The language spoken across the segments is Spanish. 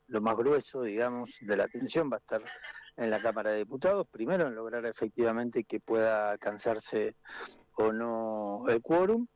lo más grueso, digamos, de la atención va a estar en la Cámara de Diputados, primero en lograr efectivamente que pueda alcanzarse o no el quórum,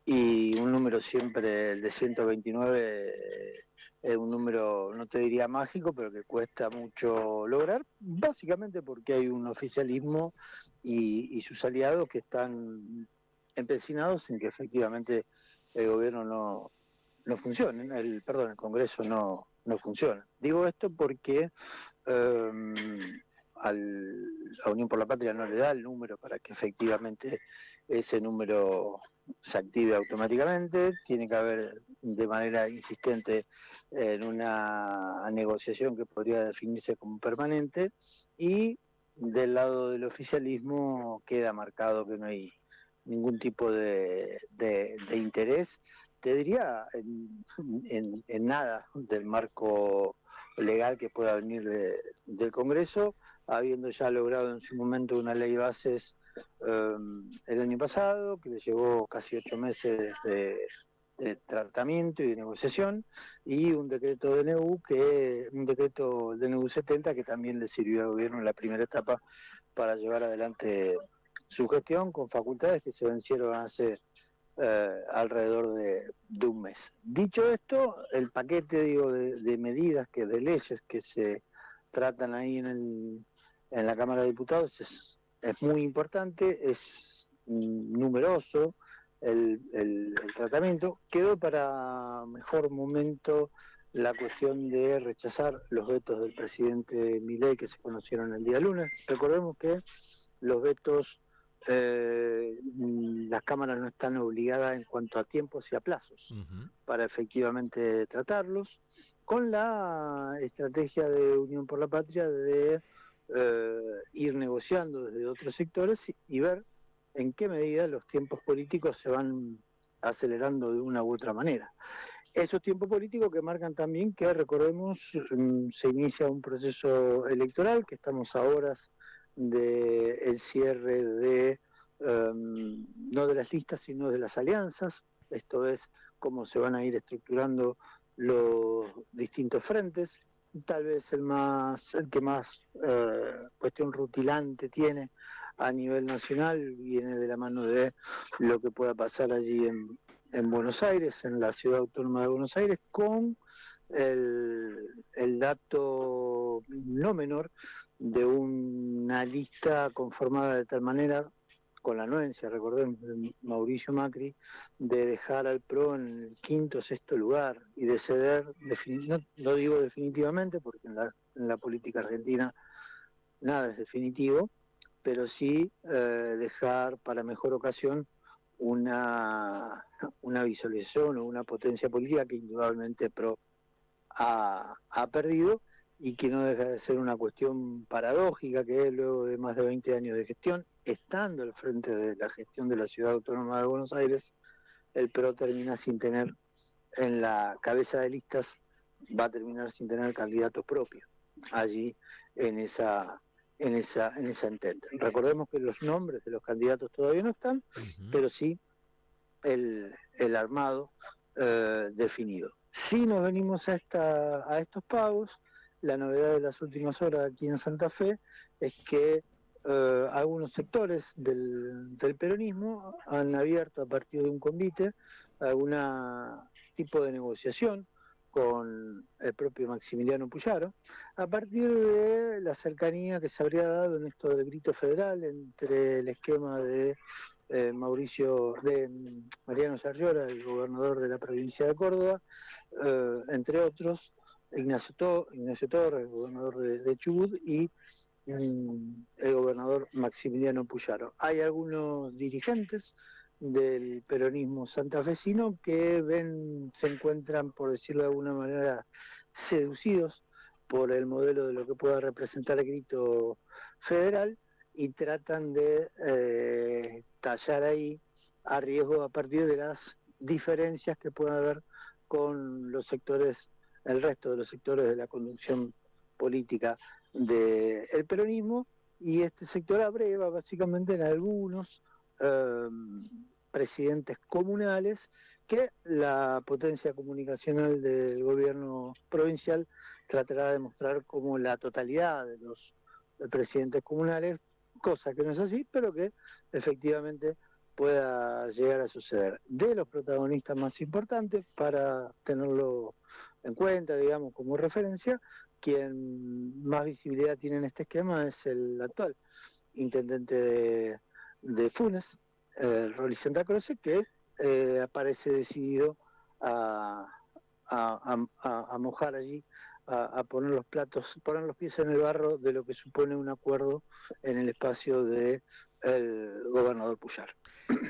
y un número siempre, el de 129, es un número, no te diría mágico, pero que cuesta mucho lograr, básicamente porque hay un oficialismo y sus aliados que están empecinados en que efectivamente el gobierno no funcione, el Congreso no funciona. Digo esto porque eh, a Unión por la Patria no le da el número para que efectivamente ese número se active automáticamente, tiene que haber de manera insistente en una negociación que podría definirse como permanente, y del lado del oficialismo queda marcado que no hay ningún tipo de interés, te diría en nada del marco legal que pueda venir del Congreso, habiendo ya logrado en su momento una ley de bases el año pasado, que le llevó casi 8 meses de tratamiento y de negociación, y un decreto un decreto DNU 70 que también le sirvió al gobierno en la primera etapa para llevar adelante su gestión con facultades que se vencieron hace alrededor de un mes. Dicho esto, el paquete, digo, de medidas, de leyes que se tratan ahí en la Cámara de Diputados es muy importante, es numeroso el tratamiento. Quedó para mejor momento la cuestión de rechazar los vetos del presidente Milei que se conocieron el día lunes. Recordemos que los vetos, las cámaras no están obligadas en cuanto a tiempos y a plazos Ujú. para efectivamente tratarlos, con la estrategia de Unión por la Patria de ir negociando desde otros sectores y ver en qué medida los tiempos políticos se van acelerando de una u otra manera. Esos tiempos políticos que marcan también que, recordemos, se inicia un proceso electoral, que estamos a horas del cierre no de las listas, sino de las alianzas, esto es, cómo se van a ir estructurando los distintos frentes. Tal vez el que más cuestión rutilante tiene a nivel nacional viene de la mano de lo que pueda pasar allí en Buenos Aires, en la ciudad autónoma de Buenos Aires, con el dato no menor de una lista conformada de tal manera, con la anuencia, recordemos, de Mauricio Macri, de dejar al PRO en el quinto o sexto lugar y de ceder, no digo definitivamente, porque en la política argentina nada es definitivo, pero sí dejar para mejor ocasión una, una visualización o una potencia política que indudablemente PRO ha perdido, y que no deja de ser una cuestión paradójica, que es luego de más de 20 años de gestión, estando al frente de la gestión de la Ciudad Autónoma de Buenos Aires, el PRO termina sin tener en la cabeza de listas, va a terminar sin tener candidato propio allí en esa entente. Recordemos que los nombres de los candidatos todavía no están, Ujú. pero sí el armado definido. Si nos venimos a estos pagos, la novedad de las últimas horas aquí en Santa Fe es que algunos sectores del peronismo han abierto, a partir de un convite, algún tipo de negociación con el propio Maximiliano Puyaro, a partir de la cercanía que se habría dado en esto del grito federal entre el esquema de Mariano Sarriora, el gobernador de la provincia de Córdoba, entre otros, Ignacio Torres, el gobernador de Chubut, y el gobernador Maximiliano Puyaro. Hay algunos dirigentes del peronismo santafesino que se encuentran, por decirlo de alguna manera, seducidos por el modelo de lo que pueda representar el grito federal, y tratan de tallar ahí, a riesgo, a partir de las diferencias que pueda haber con el resto de los sectores de la conducción política del peronismo, y este sector abreva básicamente en algunos eh, presidentes comunales que la potencia comunicacional del gobierno provincial tratará de mostrar como la totalidad de los presidentes comunales, cosa que no es así, pero que efectivamente pueda llegar a suceder. De los protagonistas más importantes, para tenerlo en cuenta, digamos, como referencia, quien más visibilidad tiene en este esquema es el actual intendente de Funes, Rolly Santa Cruz, que aparece decidido a, a mojar allí, a poner los platos, poner los pies en el barro de lo que supone un acuerdo en el espacio de el gobernador Puyar.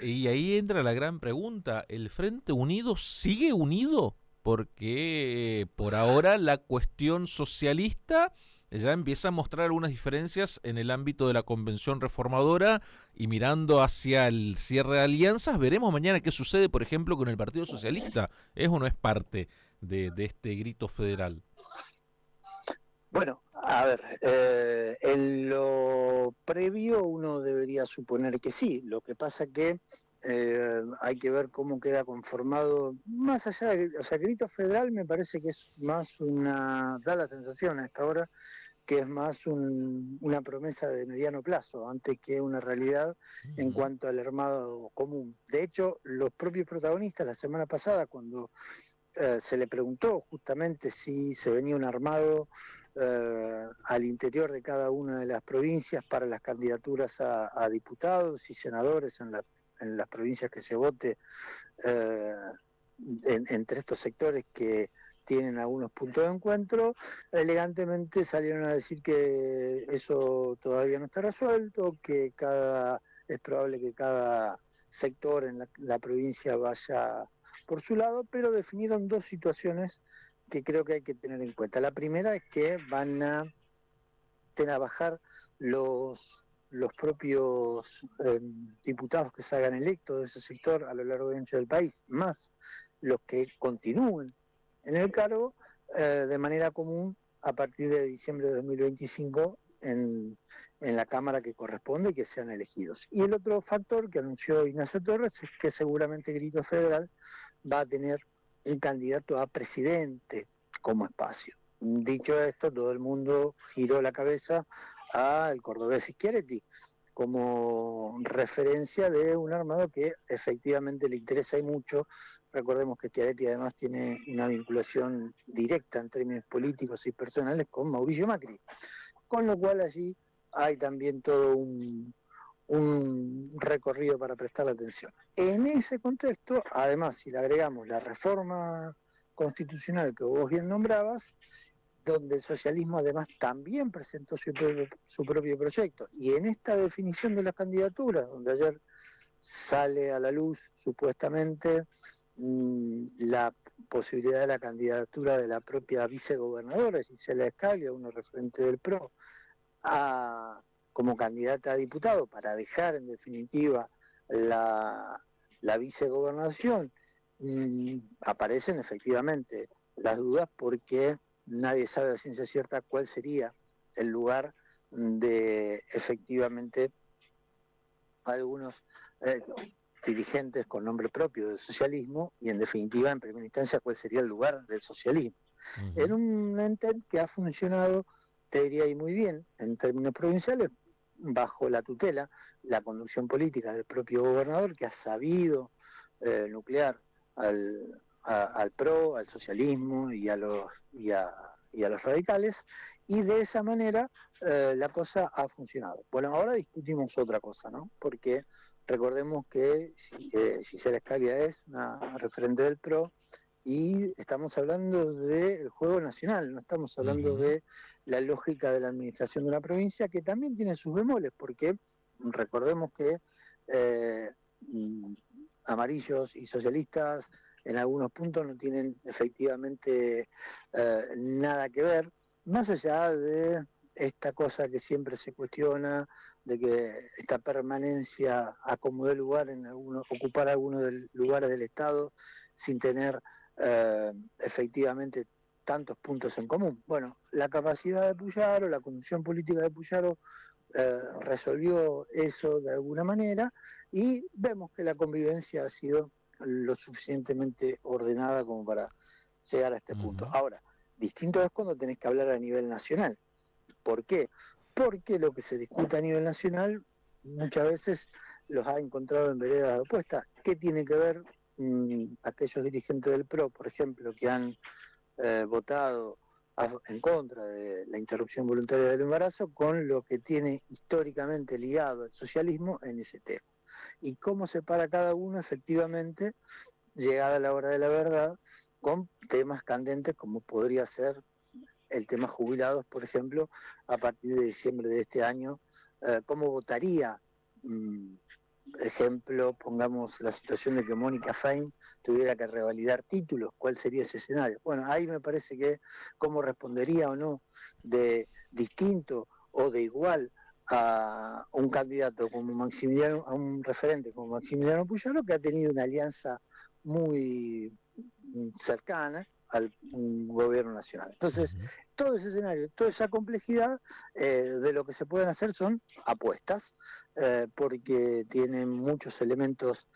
Y ahí entra la gran pregunta, ¿el Frente Unido sigue unido? Porque por ahora la cuestión socialista ya empieza a mostrar algunas diferencias en el ámbito de la convención reformadora y mirando hacia el cierre de alianzas, veremos mañana qué sucede, por ejemplo, con el Partido Socialista. ¿Es o no es parte de este grito federal? Bueno, a ver, en lo previo uno debería suponer que sí, lo que pasa que hay que ver cómo queda conformado, más allá de, o sea, grito federal me parece que es más una, da la sensación a esta hora, que es más una promesa de mediano plazo, antes que una realidad en Ujú. cuanto al armado común. De hecho, los propios protagonistas la semana pasada, cuando se le preguntó justamente si se venía un armado al interior de cada una de las provincias para las candidaturas a diputados y senadores en las provincias que se vote eh, entre estos sectores que tienen algunos puntos de encuentro, elegantemente salieron a decir que eso todavía no está resuelto, que es probable que cada sector en la provincia vaya por su lado, pero definieron dos situaciones que creo que hay que tener en cuenta. La primera es que van a trabajar los propios diputados que se hagan electos de ese sector a lo largo y ancho del país, más los que continúen en el cargo de manera común a partir de diciembre de 2025 en la Cámara que corresponde y que sean elegidos. Y el otro factor que anunció Ignacio Torres es que seguramente Grito Federal va a tener un candidato a presidente como espacio. Dicho esto, todo el mundo giró la cabeza al cordobés Schiaretti como referencia de un armado que efectivamente le interesa y mucho. Recordemos que Schiaretti además tiene una vinculación directa en términos políticos y personales con Mauricio Macri, con lo cual allí hay también todo un recorrido para prestar atención. En ese contexto, además, si le agregamos la reforma constitucional que vos bien nombrabas, donde el socialismo además también presentó su propio proyecto, y en esta definición de las candidaturas, donde ayer sale a la luz supuestamente la posibilidad de la candidatura de la propia vicegobernadora, Gisela Escaglia, uno referente del PRO, a, como candidata a diputado para dejar en definitiva la, la vicegobernación, aparecen efectivamente las dudas porque nadie sabe a ciencia cierta cuál sería el lugar de efectivamente algunos eh, dirigentes con nombre propio del socialismo y en definitiva en primera instancia cuál sería el lugar del socialismo en Ujú. un ente que ha funcionado, te diría, y muy bien en términos provinciales, bajo la tutela, la conducción política del propio gobernador, que ha sabido nuclear al PRO, al socialismo y a los radicales, y de esa manera la cosa ha funcionado. Bueno, ahora discutimos otra cosa, ¿no? Porque recordemos que Gisela Scalia es una referente del PRO, y estamos hablando del juego nacional, no estamos hablando Ujú. de la lógica de la administración de una provincia, que también tiene sus bemoles, porque recordemos que eh, amarillos y socialistas en algunos puntos no tienen efectivamente nada que ver, más allá de esta cosa que siempre se cuestiona, de que esta permanencia acomode lugar en ocupar algunos lugares del Estado sin tener efectivamente tantos puntos en común. Bueno, la capacidad de Puyaro, la conducción política de Puyaro resolvió eso de alguna manera y vemos que la convivencia ha sido lo suficientemente ordenada como para llegar a este punto. Ahora, distinto es cuando tenés que hablar a nivel nacional. ¿Por qué? Porque lo que se discute a nivel nacional muchas veces los ha encontrado en veredas opuestas. ¿Qué tiene que ver aquellos dirigentes del PRO, por ejemplo, que han votado en contra de la interrupción voluntaria del embarazo con lo que tiene históricamente ligado el socialismo en ese tema? Y cómo separa cada uno efectivamente, llegada la hora de la verdad, con temas candentes como podría ser el tema jubilados, por ejemplo, a partir de diciembre de este año, cómo votaría, mm, ejemplo, pongamos la situación de que Mónica Sainz tuviera que revalidar títulos, ¿cuál sería ese escenario? Bueno, ahí me parece que cómo respondería o no de distinto o de igual a un candidato como Maximiliano, a un referente como Maximiliano Puyaro, que ha tenido una alianza muy cercana al gobierno nacional. Entonces, todo ese escenario, toda esa complejidad de lo que se pueden hacer son apuestas, porque tienen muchos elementos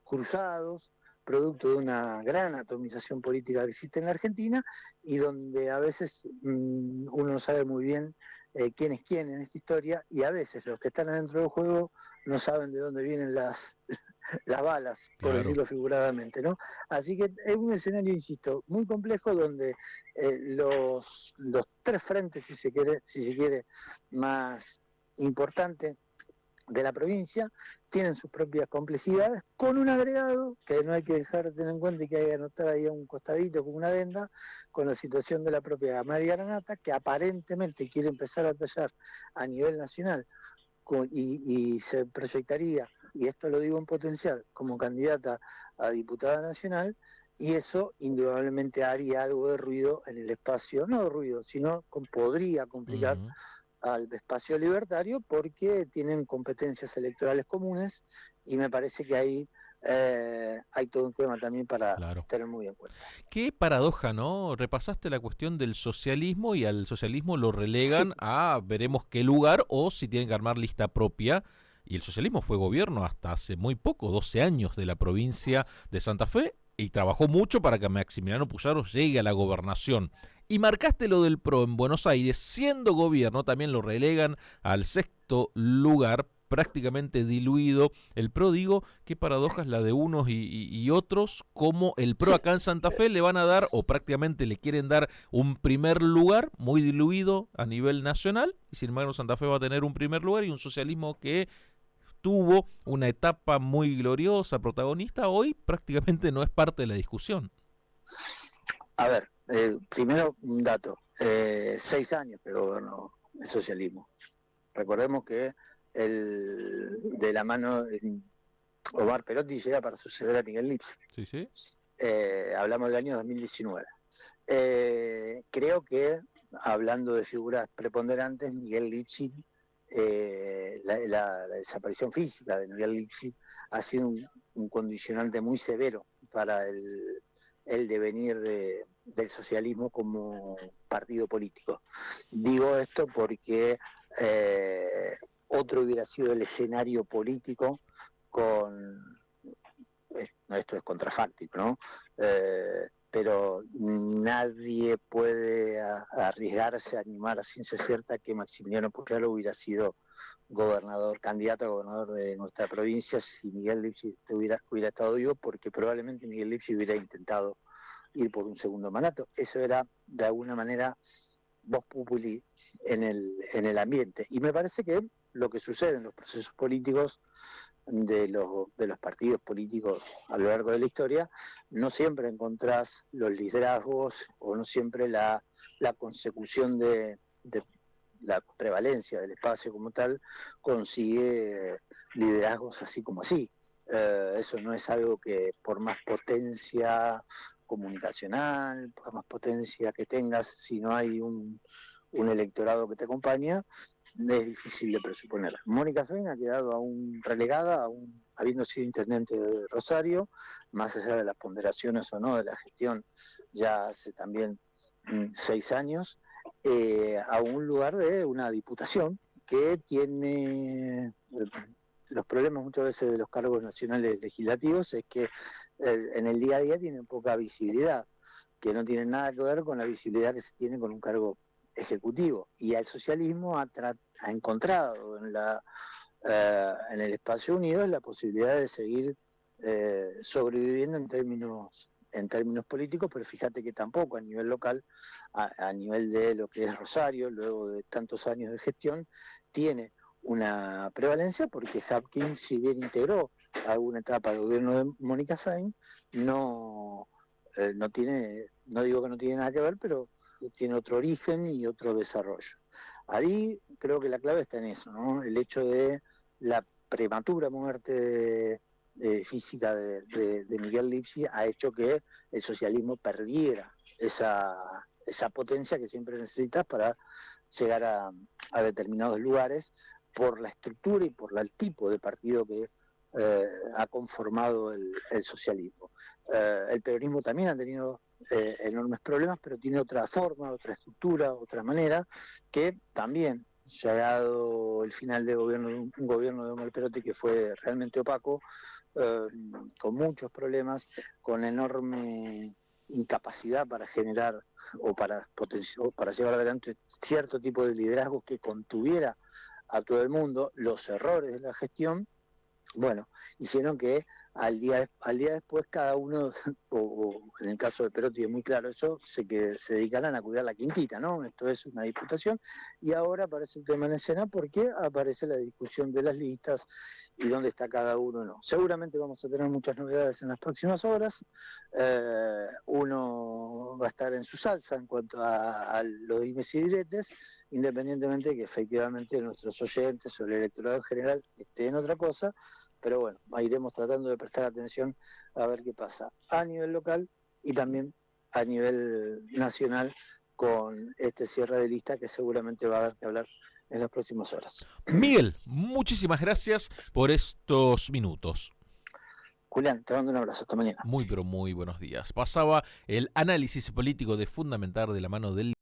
cruzados, producto de una gran atomización política que existe en la Argentina y donde a veces uno no sabe muy bien quién es quién en esta historia, y a veces los que están adentro del juego no saben de dónde vienen las balas, por Claro. decirlo figuradamente, ¿no? Así que es un escenario, insisto, muy complejo donde los tres frentes, si se quiere, más importantes de la provincia tienen sus propias complejidades, con un agregado que no hay que dejar de tener en cuenta y que hay que anotar ahí a un costadito como una adenda, con la situación de la propia María Granata, que aparentemente quiere empezar a tallar a nivel nacional y se proyectaría, y esto lo digo en potencial, como candidata a diputada nacional, y eso indudablemente haría algo de ruido en el espacio, no de ruido, sino podría complicar al espacio libertario porque tienen competencias electorales comunes y me parece que ahí hay todo un tema también para Claro. tener muy en cuenta. Qué paradoja, ¿no? Repasaste la cuestión del socialismo y al socialismo lo relegan Sí, a veremos qué lugar o si tienen que armar lista propia. Y el socialismo fue gobierno hasta hace muy poco, 12 años de la provincia de Santa Fe, y trabajó mucho para que Maximiliano Puyaro llegue a la gobernación. Y marcaste lo del PRO en Buenos Aires, siendo gobierno, también lo relegan al sexto lugar, prácticamente diluido. El PRO, digo, qué paradoja es la de unos y otros, como el PRO sí. acá en Santa Fe le van a dar, o prácticamente le quieren dar, un primer lugar muy diluido a nivel nacional, y sin embargo Santa Fe va a tener un primer lugar, y un socialismo que tuvo una etapa muy gloriosa, protagonista, hoy prácticamente no es parte de la discusión. A ver, primero un dato, 6 años que gobernó el socialismo. Recordemos que de la mano de Omar Perotti llega para suceder a Miguel Lipsi. Sí, sí. Hablamos del año 2019. Creo que, hablando de figuras preponderantes, Miguel Lipsi, la desaparición física de Miguel Lipsi ha sido un condicionante muy severo para el devenir del socialismo como partido político. Digo esto porque otro hubiera sido el escenario político con esto es contrafáctico, ¿no? Pero nadie puede arriesgarse a animar a ciencia cierta que Maximiliano Puyaro hubiera sido gobernador, candidato a gobernador de nuestra provincia si Miguel Lipsi hubiera estado vivo, porque probablemente Miguel Lipsi hubiera intentado ir por un segundo mandato. Eso era, de alguna manera, voz populi en el ambiente. Y me parece que lo que sucede en los procesos políticos de los partidos políticos a lo largo de la historia, no siempre encontrás los liderazgos o no siempre la consecución de la prevalencia del espacio como tal consigue liderazgos así como así. Eso no es algo que por más potencia comunicacional, por más potencia que tengas, si no hay un electorado que te acompaña, es difícil de presuponer. Mónica Soin ha quedado aún relegada, aún habiendo sido intendente de Rosario, más allá de las ponderaciones o no de la gestión, ya hace también 6 años, a un lugar de una diputación que tiene los problemas muchas veces de los cargos nacionales legislativos es que en el día a día tienen poca visibilidad, que no tienen nada que ver con la visibilidad que se tiene con un cargo ejecutivo. Y el socialismo ha encontrado en el espacio unido la posibilidad de seguir sobreviviendo en términos políticos, pero fíjate que tampoco a nivel local, a nivel de lo que es Rosario, luego de tantos años de gestión, tiene una prevalencia porque Hapkin, si bien integró alguna etapa del gobierno de Mónica Fein, no, no tiene, no digo que no tiene nada que ver, pero tiene otro origen y otro desarrollo. Ahí creo que la clave está en eso, ¿no? El hecho de la prematura muerte física de Miguel Lipsi ha hecho que el socialismo perdiera esa potencia que siempre necesitas para llegar a determinados lugares por la estructura y por el tipo de partido que ha conformado el socialismo. El peronismo también ha tenido enormes problemas, pero tiene otra forma, otra estructura, otra manera, que también, llegado el final del gobierno, un gobierno de Omar Perotti que fue realmente opaco, eh, con muchos problemas, con enorme incapacidad para generar o para llevar adelante cierto tipo de liderazgo que contuviera a todo el mundo, los errores de la gestión, bueno, hicieron que al día después cada uno, o en el caso de Perotti es muy claro eso, que se dedicaran a cuidar la quintita, ¿no? Esto es una diputación, y ahora aparece el tema en escena porque aparece la discusión de las listas y dónde está cada uno, ¿no? Seguramente vamos a tener muchas novedades en las próximas horas, uno va a estar en su salsa en cuanto a los dimes y diretes, independientemente de que efectivamente nuestros oyentes o el electorado en general esté en otra cosa, pero bueno, iremos tratando de prestar atención a ver qué pasa a nivel local y también a nivel nacional con este cierre de lista que seguramente va a dar que hablar en las próximas horas. Miguel, muchísimas gracias por estos minutos. Julián, te mando un abrazo, hasta mañana. Muy, pero muy buenos días. Pasaba el análisis político de Fundamentar de la mano del